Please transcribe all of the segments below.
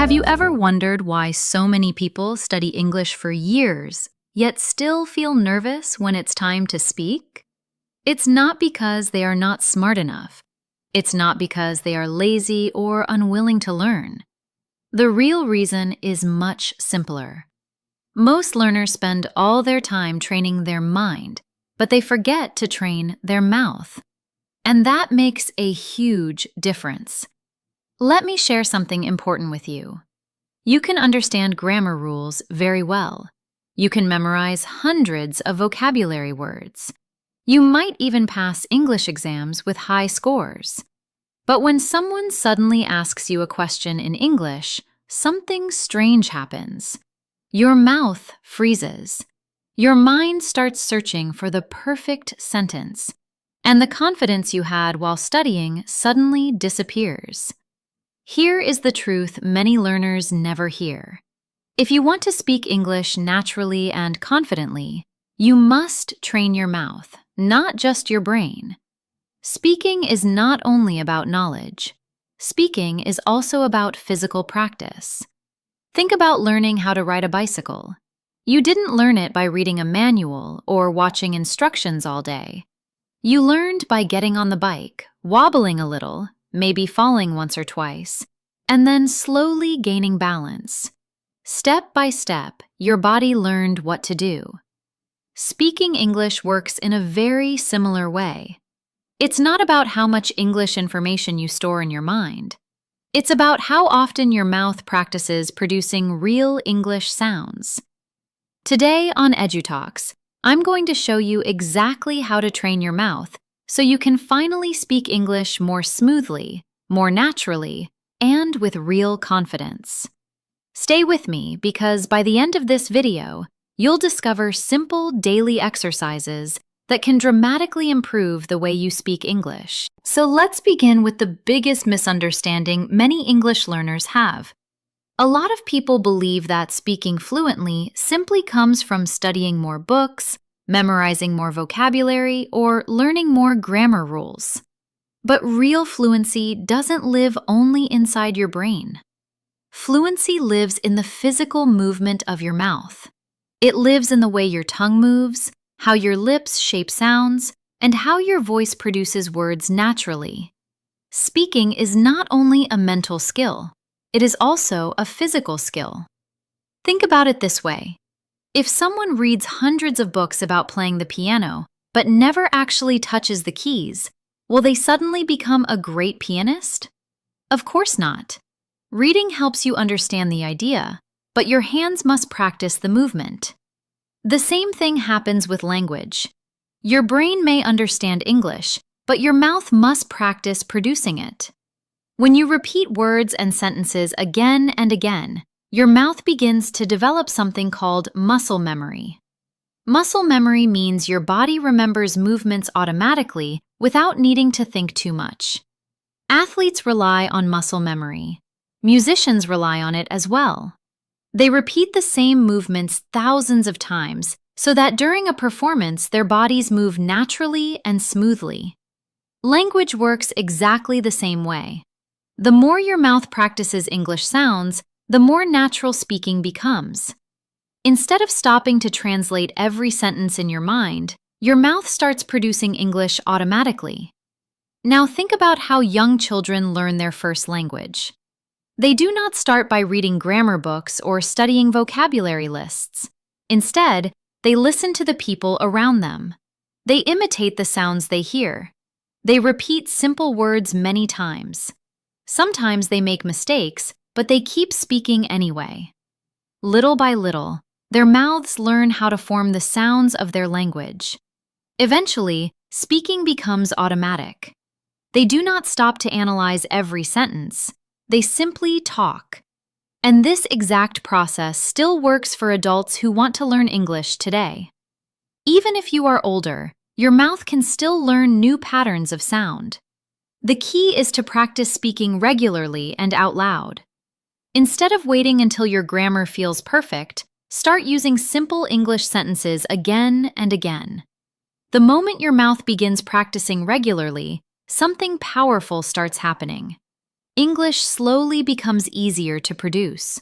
Have you ever wondered why so many people study English for years, yet still feel nervous when it's time to speak? It's not because they are not smart enough. It's not because they are lazy or unwilling to learn. The real reason is much simpler. Most learners spend all their time training their mind, but they forget to train their mouth. And that makes a huge difference. Let me share something important with you. You can understand grammar rules very well. You can memorize hundreds of vocabulary words. You might even pass English exams with high scores. But when someone suddenly asks you a question in English, something strange happens. Your mouth freezes. Your mind starts searching for the perfect sentence, and the confidence you had while studying suddenly disappears. Here is the truth many learners never hear. If you want to speak English naturally and confidently, you must train your mouth, not just your brain. Speaking is not only about knowledge. Speaking is also about physical practice. Think about learning how to ride a bicycle. You didn't learn it by reading a manual or watching instructions all day. You learned by getting on the bike, wobbling a little, maybe falling once or twice, and then slowly gaining balance. Step by step, your body learned what to do. Speaking English works in a very similar way. It's not about how much English information you store in your mind. It's about how often your mouth practices producing real English sounds. Today on EduTalks, I'm going to show you exactly how to train your mouth so you can finally speak English more smoothly, more naturally, and with real confidence. Stay with me because by the end of this video, you'll discover simple daily exercises that can dramatically improve the way you speak English. So let's begin with the biggest misunderstanding many English learners have. A lot of people believe that speaking fluently simply comes from studying more books, memorizing more vocabulary, or learning more grammar rules. But real fluency doesn't live only inside your brain. Fluency lives in the physical movement of your mouth. It lives in the way your tongue moves, how your lips shape sounds, and how your voice produces words naturally. Speaking is not only a mental skill, it is also a physical skill. Think about it this way. If someone reads hundreds of books about playing the piano, but never actually touches the keys, will they suddenly become a great pianist? Of course not. Reading helps you understand the idea, but your hands must practice the movement. The same thing happens with language. Your brain may understand English, but your mouth must practice producing it. When you repeat words and sentences again and again, your mouth begins to develop something called muscle memory. Muscle memory means your body remembers movements automatically without needing to think too much. Athletes rely on muscle memory. Musicians rely on it as well. They repeat the same movements thousands of times so that during a performance their bodies move naturally and smoothly. Language works exactly the same way. The more your mouth practices English sounds, the more natural speaking becomes. Instead of stopping to translate every sentence in your mind, your mouth starts producing English automatically. Now think about how young children learn their first language. They do not start by reading grammar books or studying vocabulary lists. Instead, they listen to the people around them. They imitate the sounds they hear. They repeat simple words many times. Sometimes they make mistakes, but they keep speaking anyway. Little by little, their mouths learn how to form the sounds of their language. Eventually, speaking becomes automatic. They do not stop to analyze every sentence. They simply talk. And this exact process still works for adults who want to learn English today. Even if you are older, your mouth can still learn new patterns of sound. The key is to practice speaking regularly and out loud. Instead of waiting until your grammar feels perfect, start using simple English sentences again and again. The moment your mouth begins practicing regularly, something powerful starts happening. English slowly becomes easier to produce.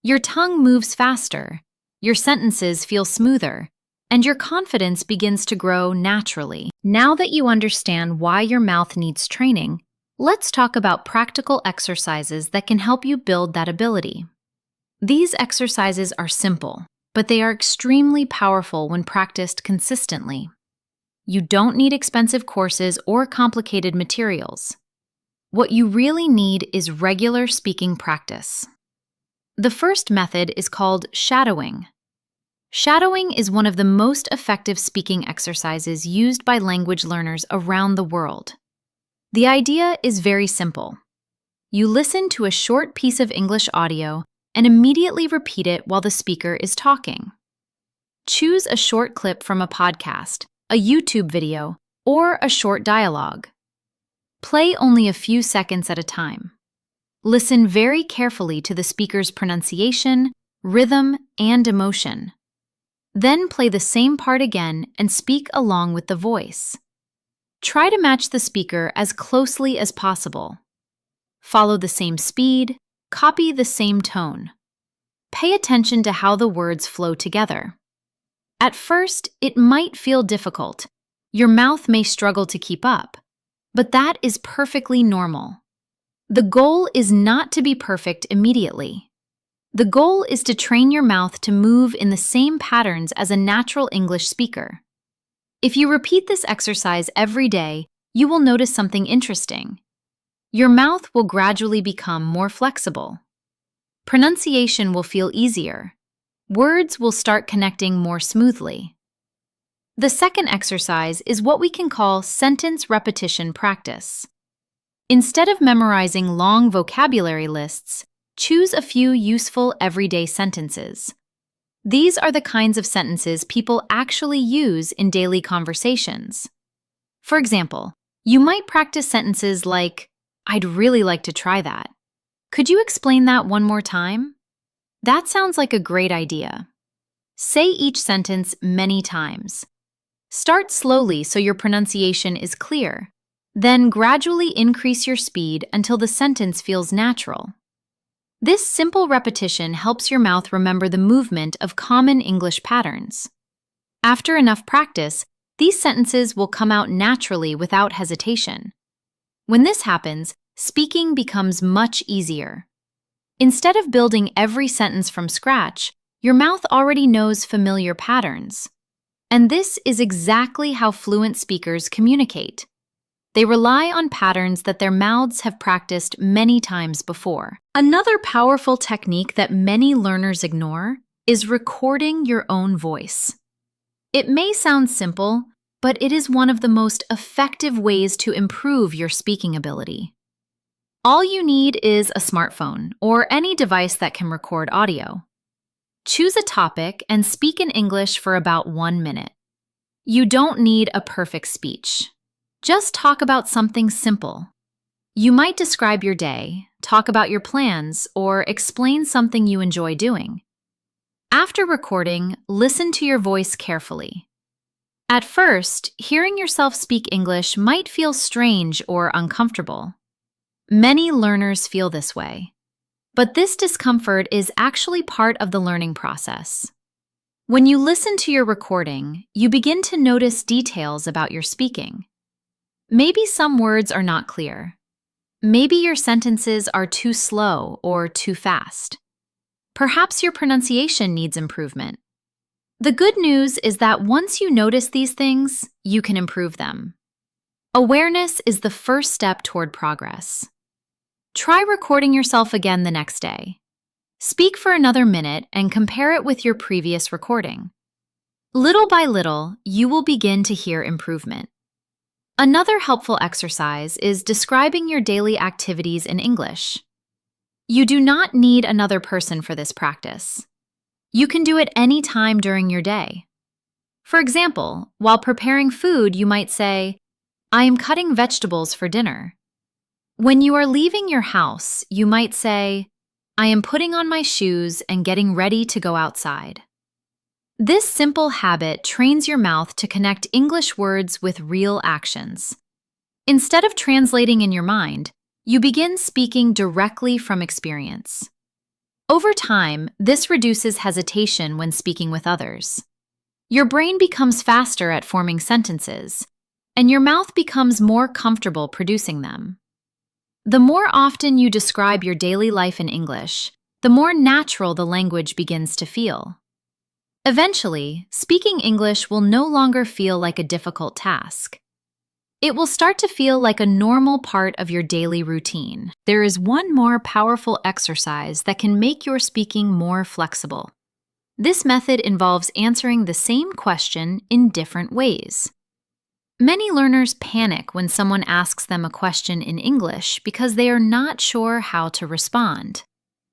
Your tongue moves faster, your sentences feel smoother, and your confidence begins to grow naturally. Now that you understand why your mouth needs training, let's talk about practical exercises that can help you build that ability. These exercises are simple, but they are extremely powerful when practiced consistently. You don't need expensive courses or complicated materials. What you really need is regular speaking practice. The first method is called shadowing. Shadowing is one of the most effective speaking exercises used by language learners around the world. The idea is very simple. You listen to a short piece of English audio and immediately repeat it while the speaker is talking. Choose a short clip from a podcast, a YouTube video, or a short dialogue. Play only a few seconds at a time. Listen very carefully to the speaker's pronunciation, rhythm, and emotion. Then play the same part again and speak along with the voice. Try to match the speaker as closely as possible. Follow the same speed, copy the same tone. Pay attention to how the words flow together. At first, it might feel difficult. Your mouth may struggle to keep up, but that is perfectly normal. The goal is not to be perfect immediately. The goal is to train your mouth to move in the same patterns as a natural English speaker. If you repeat this exercise every day, you will notice something interesting. Your mouth will gradually become more flexible. Pronunciation will feel easier. Words will start connecting more smoothly. The second exercise is what we can call sentence repetition practice. Instead of memorizing long vocabulary lists, choose a few useful everyday sentences. These are the kinds of sentences people actually use in daily conversations. For example, you might practice sentences like, "I'd really like to try that. Could you explain that one more time?" That sounds like a great idea. Say each sentence many times. Start slowly so your pronunciation is clear. Then gradually increase your speed until the sentence feels natural. This simple repetition helps your mouth remember the movement of common English patterns. After enough practice, these sentences will come out naturally without hesitation. When this happens, speaking becomes much easier. Instead of building every sentence from scratch, your mouth already knows familiar patterns. And this is exactly how fluent speakers communicate. They rely on patterns that their mouths have practiced many times before. Another powerful technique that many learners ignore is recording your own voice. It may sound simple, but it is one of the most effective ways to improve your speaking ability. All you need is a smartphone or any device that can record audio. Choose a topic and speak in English for about 1 minute. You don't need a perfect speech. Just talk about something simple. You might describe your day, talk about your plans, or explain something you enjoy doing. After recording, listen to your voice carefully. At first, hearing yourself speak English might feel strange or uncomfortable. Many learners feel this way. But this discomfort is actually part of the learning process. When you listen to your recording, you begin to notice details about your speaking. Maybe some words are not clear. Maybe your sentences are too slow or too fast. Perhaps your pronunciation needs improvement. The good news is that once you notice these things, you can improve them. Awareness is the first step toward progress. Try recording yourself again the next day. Speak for another minute and compare it with your previous recording. Little by little, you will begin to hear improvement. Another helpful exercise is describing your daily activities in English. You do not need another person for this practice. You can do it any time during your day. For example, while preparing food, you might say, "I am cutting vegetables for dinner." When you are leaving your house, you might say, "I am putting on my shoes and getting ready to go outside." This simple habit trains your mouth to connect English words with real actions. Instead of translating in your mind, You begin speaking directly from experience. Over time, this reduces hesitation when speaking with others. Your brain becomes faster at forming sentences, and your mouth becomes more comfortable producing them. The more often you describe your daily life in English, the more natural the language begins to feel. Eventually, speaking English will no longer feel like a difficult task. It will start to feel like a normal part of your daily routine. There is one more powerful exercise that can make your speaking more flexible. This method involves answering the same question in different ways. Many learners panic when someone asks them a question in English because they are not sure how to respond.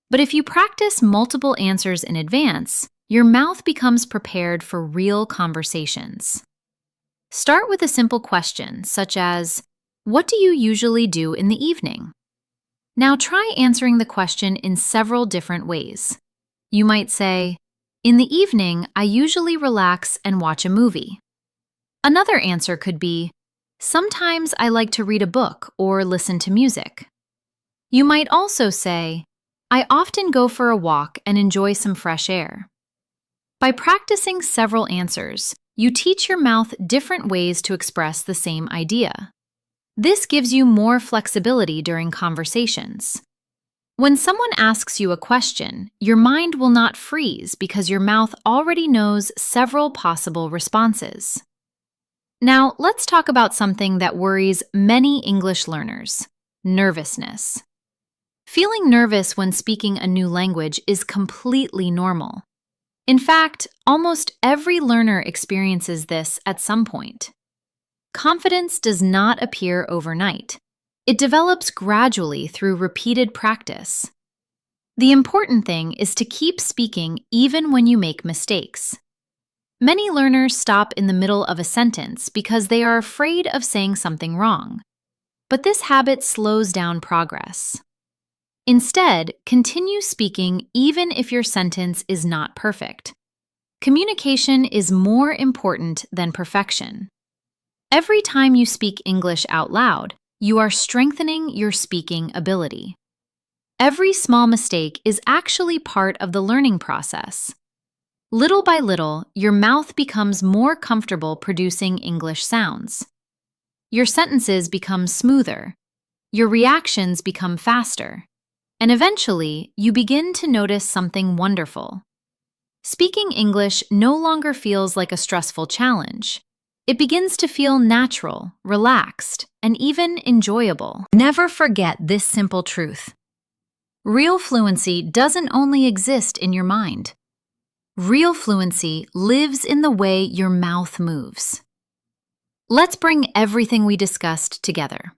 But if you practice multiple answers in advance, your mouth becomes prepared for real conversations. Start with a simple question, such as, "What do you usually do in the evening?" Now try answering the question in several different ways. You might say, "In the evening, I usually relax and watch a movie." Another answer could be, "Sometimes I like to read a book or listen to music." You might also say, "I often go for a walk and enjoy some fresh air." By practicing several answers, you teach your mouth different ways to express the same idea. This gives you more flexibility during conversations. When someone asks you a question, your mind will not freeze because your mouth already knows several possible responses. Now, let's talk about something that worries many English learners: nervousness. Feeling nervous when speaking a new language is completely normal. In fact, almost every learner experiences this at some point. Confidence does not appear overnight. It develops gradually through repeated practice. The important thing is to keep speaking even when you make mistakes. Many learners stop in the middle of a sentence because they are afraid of saying something wrong. But this habit slows down progress. Instead, continue speaking even if your sentence is not perfect. Communication is more important than perfection. Every time you speak English out loud, you are strengthening your speaking ability. Every small mistake is actually part of the learning process. Little by little, your mouth becomes more comfortable producing English sounds. Your sentences become smoother. Your reactions become faster. And eventually, you begin to notice something wonderful. Speaking English no longer feels like a stressful challenge. It begins to feel natural, relaxed, and even enjoyable. Never forget this simple truth. Real fluency doesn't only exist in your mind. Real fluency lives in the way your mouth moves. Let's bring everything we discussed together.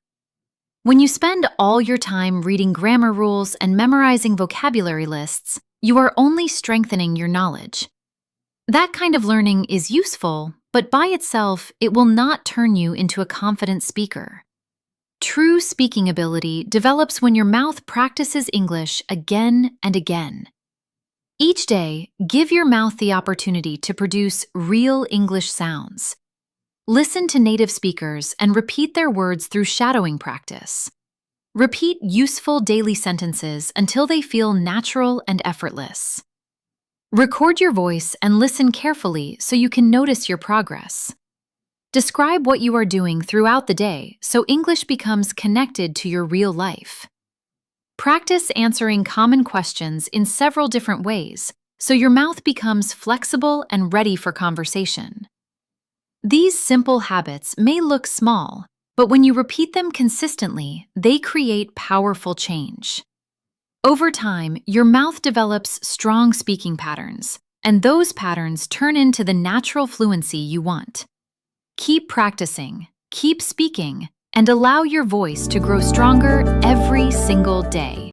When you spend all your time reading grammar rules and memorizing vocabulary lists, you are only strengthening your knowledge. That kind of learning is useful, but by itself, it will not turn you into a confident speaker. True speaking ability develops when your mouth practices English again and again. Each day, give your mouth the opportunity to produce real English sounds. Listen to native speakers and repeat their words through shadowing practice. Repeat useful daily sentences until they feel natural and effortless. Record your voice and listen carefully so you can notice your progress. Describe what you are doing throughout the day so English becomes connected to your real life. Practice answering common questions in several different ways so your mouth becomes flexible and ready for conversation. These simple habits may look small, but when you repeat them consistently, they create powerful change. Over time, your mouth develops strong speaking patterns, and those patterns turn into the natural fluency you want. Keep practicing, keep speaking, and allow your voice to grow stronger every single day.